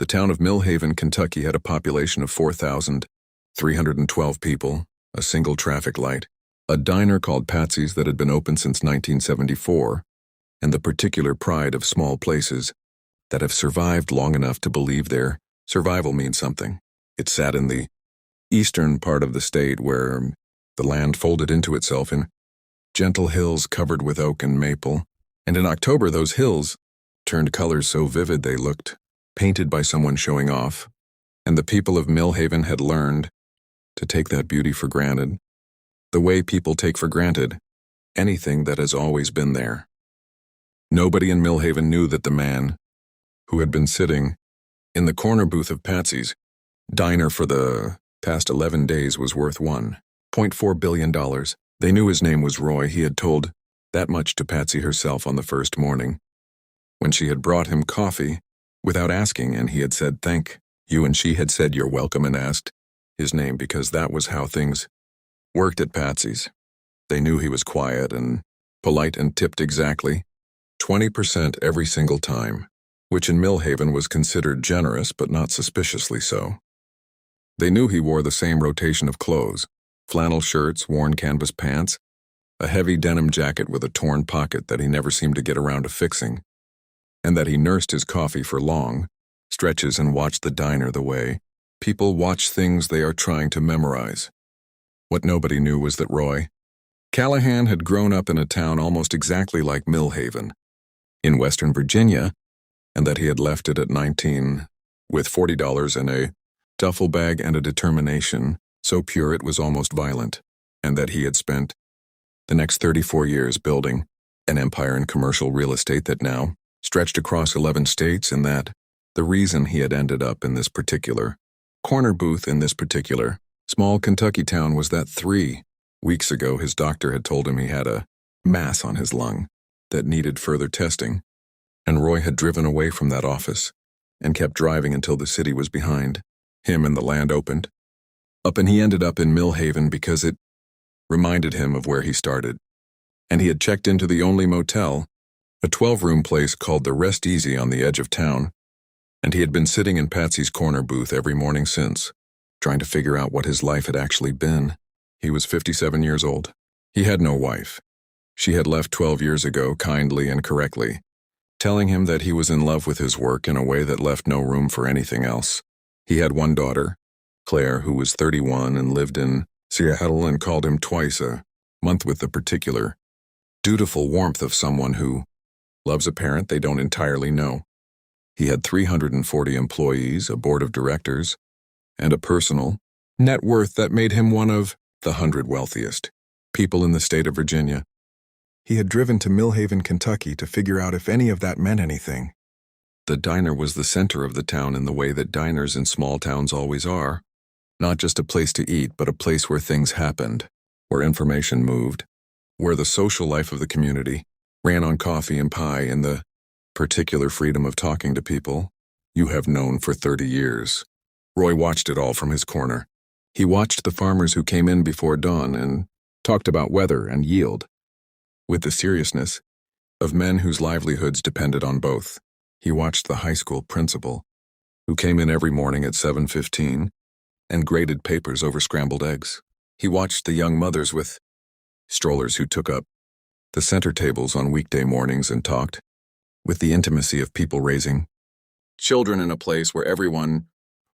The town of Millhaven, Kentucky had a population of 4,312 people, a single traffic light, a diner called Patsy's that had been open since 1974, and the particular pride of small places that have survived long enough to believe their survival means something. It sat in the eastern part of the state where the land folded into itself in gentle hills covered with oak and maple, and in October those hills turned colors so vivid they looked painted by someone showing off, and the people of Millhaven had learned to take that beauty for granted, the way people take for granted anything that has always been there. Nobody in Millhaven knew that the man who had been sitting in the corner booth of Patsy's diner for the past 11 days was worth $1.4 billion. They knew his name was Roy. He had told that much to Patsy herself on the first morning, when she had brought him coffee without asking, and he had said thank you, and she had said you're welcome and asked his name because that was how things worked at Patsy's. They knew he was quiet and polite and tipped exactly 20% every single time, which in Millhaven was considered generous but not suspiciously so. They knew he wore the same rotation of clothes, flannel shirts, worn canvas pants, a heavy denim jacket with a torn pocket that he never seemed to get around to fixing, and that he nursed his coffee for long stretches and watched the diner the way people watch things they are trying to memorize. What nobody knew was that Roy Callahan had grown up in a town almost exactly like Millhaven, in Western Virginia, and that he had left it at 19 with $40 in a duffel bag and a determination so pure it was almost violent, and that he had spent the next 34 years building an empire in commercial real estate that now stretched across 11 states, and that the reason he had ended up in this particular corner booth in this particular small Kentucky town was that 3 weeks ago his doctor had told him he had a mass on his lung that needed further testing, and Roy had driven away from that office and kept driving until the city was behind him and the land opened up, and he ended up in Millhaven because it reminded him of where he started, and he had checked into the only motel, a 12-room place called the Rest Easy on the edge of town, and he had been sitting in Patsy's corner booth every morning since, trying to figure out what his life had actually been. He was 57 years old. He had no wife. She had left 12 years ago, kindly and correctly, telling him that he was in love with his work in a way that left no room for anything else. He had one daughter, Claire, who was 31 and lived in Seattle, and called him twice a month with the particular dutiful warmth of someone who loves a parent they don't entirely know. He had 340 employees, a board of directors, and a personal net worth that made him one of the 100 wealthiest people in the state of Virginia. He had driven to Millhaven, Kentucky to figure out if any of that meant anything. The diner was the center of the town in the way that diners in small towns always are. Not just a place to eat, but a place where things happened, where information moved, where the social life of the community ran on coffee and pie and the particular freedom of talking to people you have known for 30 years. Roy watched it all from his corner. He watched the farmers who came in before dawn and talked about weather and yield, with the seriousness of men whose livelihoods depended on both. He watched the high school principal, who came in every morning at 7:15 and graded papers over scrambled eggs. He watched the young mothers with strollers who took up the center tables on weekday mornings and talked with the intimacy of people raising children in a place where everyone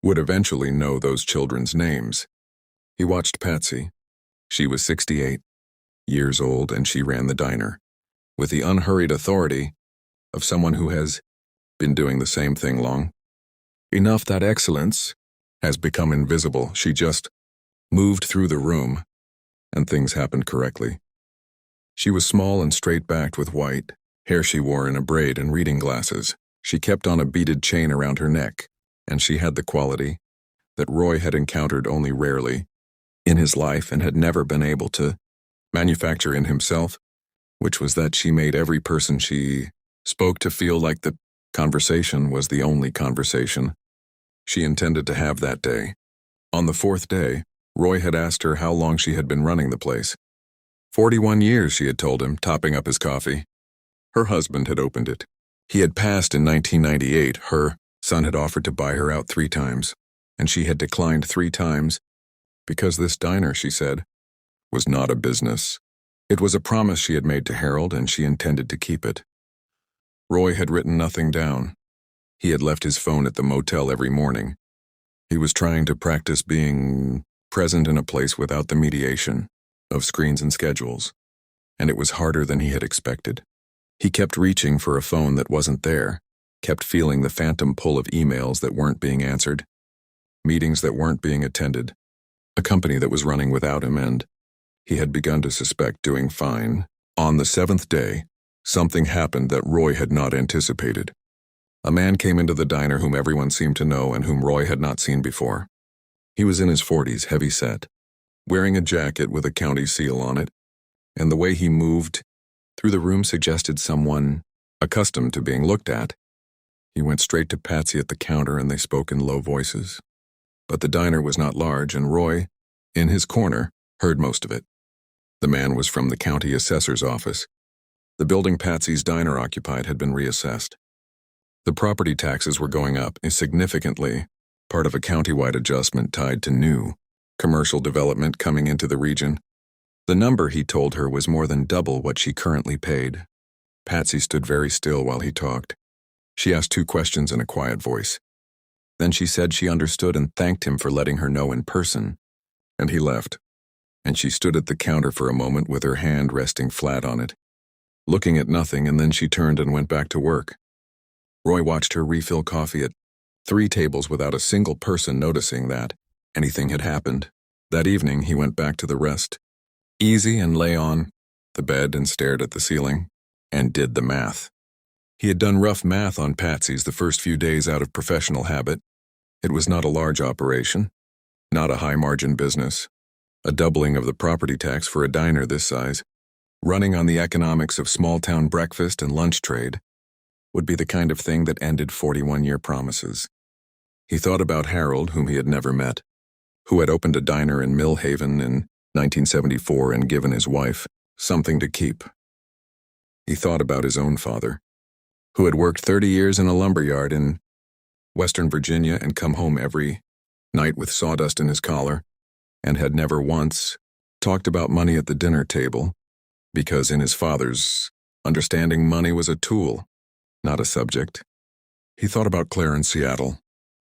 would eventually know those children's names. He watched Patsy. She was 68 years old, and she ran the diner with the unhurried authority of someone who has been doing the same thing long enough that excellence has become invisible. She just moved through the room, and things happened correctly. She was small and straight-backed with white hair she wore in a braid and reading glasses. She kept on a beaded chain around her neck, and she had the quality that Roy had encountered only rarely in his life and had never been able to manufacture in himself, which was that she made every person she spoke to feel like the conversation was the only conversation she intended to have that day. On the 4th day, Roy had asked her how long she had been running the place. 41 years, she had told him, topping up his coffee. Her husband had opened it. He had passed in 1998, her Son had offered to buy her out 3 times, and she had declined 3 times because this diner, she said, was not a business. It was a promise she had made to Harold, and she intended to keep it. Roy had written nothing down. He had left his phone at the motel every morning. He was trying to practice being present in a place without the mediation of screens and schedules, and it was harder than he had expected. He kept reaching for a phone that wasn't there, kept feeling the phantom pull of emails that weren't being answered, meetings that weren't being attended, a company that was running without him, and he had begun to suspect doing fine. On the 7th day, something happened that Roy had not anticipated. A man came into the diner whom everyone seemed to know and whom Roy had not seen before. He was in his 40s, heavy-set, wearing a jacket with a county seal on it, and the way he moved through the room suggested someone accustomed to being looked at. He went straight to Patsy at the counter and they spoke in low voices. But the diner was not large, and Roy, in his corner, heard most of it. The man was from the county assessor's office. The building Patsy's diner occupied had been reassessed. The property taxes were going up significantly, part of a county-wide adjustment tied to new commercial development coming into the region. The number, he told her, was more than double what she currently paid. Patsy stood very still while he talked. She asked 2 questions in a quiet voice. Then she said she understood and thanked him for letting her know in person, and he left. And she stood at the counter for a moment with her hand resting flat on it, looking at nothing, and then she turned and went back to work. Roy watched her refill coffee at 3 tables without a single person noticing that anything had happened. That evening, he went back to the rest, easy, and lay on the bed and stared at the ceiling, and did the math. He had done rough math on Patsy's the first few days out of professional habit. It was not a large operation, not a high-margin business. A doubling of the property tax for a diner this size, running on the economics of small-town breakfast and lunch trade, would be the kind of thing that ended 41-year promises. He thought about Harold, whom he had never met, who had opened a diner in Millhaven in 1974 and given his wife something to keep. He thought about his own father, who had worked 30 years in a lumberyard in Western Virginia and come home every night with sawdust in his collar, and had never once talked about money at the dinner table, because in his father's understanding money was a tool, not a subject. He thought about Claire in Seattle,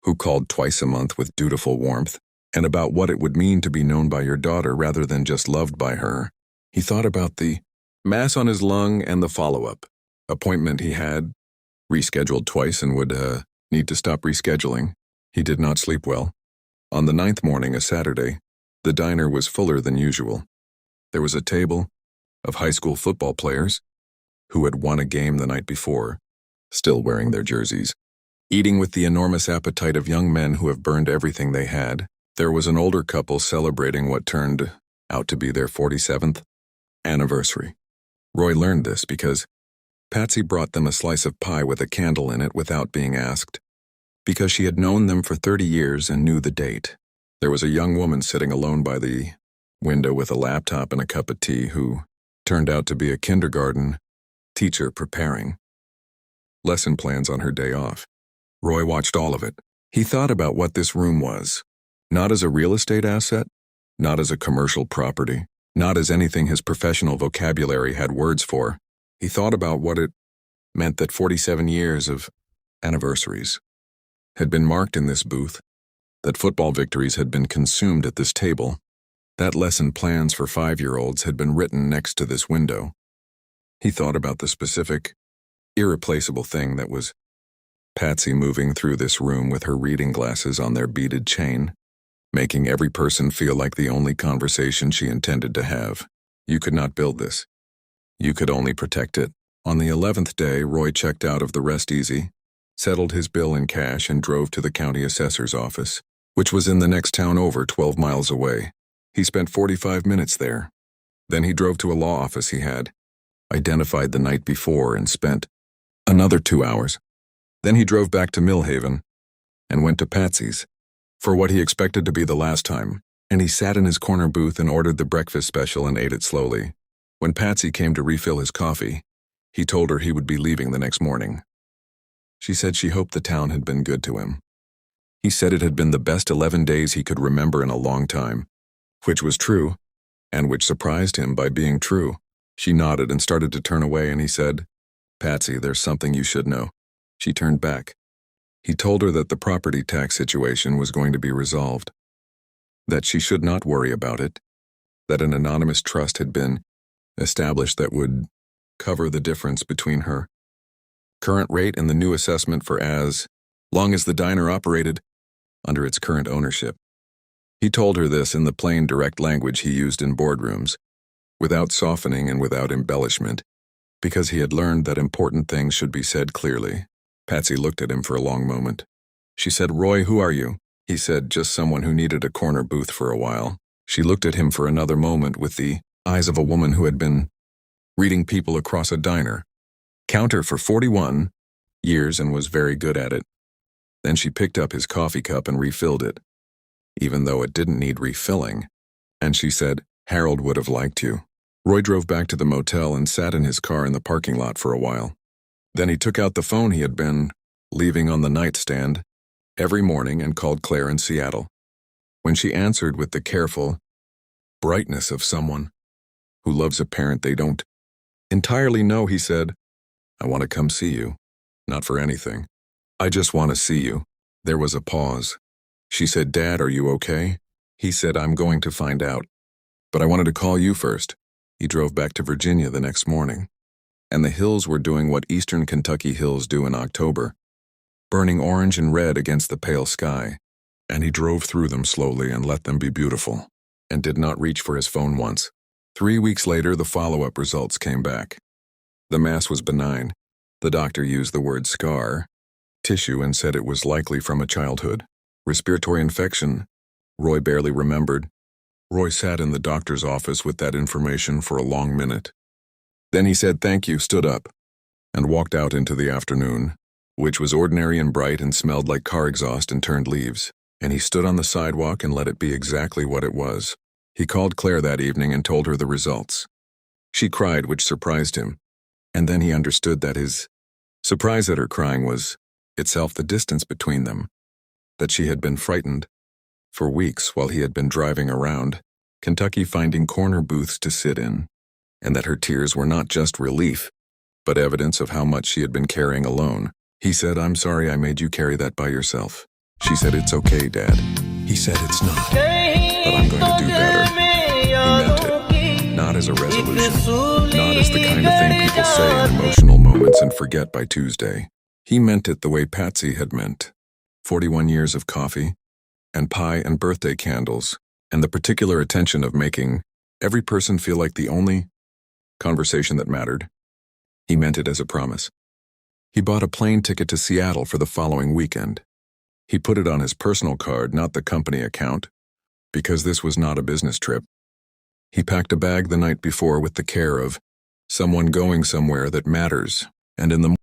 who called twice a month with dutiful warmth, and about what it would mean to be known by your daughter rather than just loved by her. He thought about the mass on his lung and the follow-up appointment he had, rescheduled twice and would need to stop rescheduling. He did not sleep well. On the 9th morning, a Saturday, the diner was fuller than usual. There was a table of high school football players who had won a game the night before, still wearing their jerseys, eating with the enormous appetite of young men who have burned everything they had. There was an older couple celebrating what turned out to be their 47th anniversary. Roy learned this because Patsy brought them a slice of pie with a candle in it without being asked, because she had known them for 30 years and knew the date. There was a young woman sitting alone by the window with a laptop and a cup of tea who turned out to be a kindergarten teacher preparing lesson plans on her day off. Roy watched all of it. He thought about what this room was, not as a real estate asset, not as a commercial property, not as anything his professional vocabulary had words for. He thought about what it meant that 47 years of anniversaries had been marked in this booth, that football victories had been consumed at this table, that lesson plans for 5-year-olds had been written next to this window. He thought about the specific, irreplaceable thing that was Patsy moving through this room with her reading glasses on their beaded chain, making every person feel like the only conversation she intended to have. You could not build this. You could only protect it. On the 11th day, Roy checked out of the Rest Easy, settled his bill in cash, and drove to the county assessor's office, which was in the next town over 12 miles away. He spent 45 minutes there. Then he drove to a law office he had identified the night before and spent another 2 hours. Then he drove back to Millhaven and went to Patsy's for what he expected to be the last time, and he sat in his corner booth and ordered the breakfast special and ate it slowly. When Patsy came to refill his coffee, he told her he would be leaving the next morning. She said she hoped the town had been good to him. He said it had been the best 11 days he could remember in a long time, which was true, and which surprised him by being true. She nodded and started to turn away, and he said, "Patsy, there's something you should know." She turned back. He told her that the property tax situation was going to be resolved, that she should not worry about it, that an anonymous trust had been established that would cover the difference between her current rate and the new assessment for as long as the diner operated under its current ownership. He told her this in the plain, direct language he used in boardrooms, without softening and without embellishment, because he had learned that important things should be said clearly. Patsy looked at him for a long moment. She said, "Roy, who are you?" He said, "Just someone who needed a corner booth for a while." She looked at him for another moment with the eyes of a woman who had been reading people across a diner counter for 41 years and was very good at it. Then she picked up his coffee cup and refilled it, even though it didn't need refilling, and she said, "Harold would have liked you." Roy drove back to the motel and sat in his car in the parking lot for a while. Then he took out the phone he had been leaving on the nightstand every morning and called Claire in Seattle. When she answered with the careful brightness of someone who loves a parent they don't entirely know, he said, "I want to come see you. Not for anything. I just want to see you." There was a pause. She said, "Dad, are you okay?" He said, "I'm going to find out. But I wanted to call you first." He drove back to Virginia the next morning, and the hills were doing what eastern Kentucky hills do in October, burning orange and red against the pale sky, and he drove through them slowly and let them be beautiful, and did not reach for his phone once. 3 weeks later, the follow-up results came back. The mass was benign. The doctor used the word scar tissue and said it was likely from a childhood respiratory infection. Roy barely remembered. Roy sat in the doctor's office with that information for a long minute. Then he said thank you, stood up, and walked out into the afternoon, which was ordinary and bright and smelled like car exhaust and turned leaves, and he stood on the sidewalk and let it be exactly what it was. He called Claire that evening and told her the results. She cried, which surprised him, and then he understood that his surprise at her crying was itself the distance between them, that she had been frightened for weeks while he had been driving around Kentucky finding corner booths to sit in, and that her tears were not just relief, but evidence of how much she had been carrying alone. He said, "I'm sorry I made you carry that by yourself." She said, "It's okay, Dad." He said, "It's not, but I'm going to do better." He meant it, not as a resolution, not as the kind of thing people say in emotional moments and forget by Tuesday. He meant it the way Patsy had meant. 41 years of coffee, and pie and birthday candles, and the particular attention of making every person feel like the only conversation that mattered. He meant it as a promise. He bought a plane ticket to Seattle for the following weekend. He put it on his personal card, not the company account, because this was not a business trip. He packed a bag the night before with the care of someone going somewhere that matters, and in the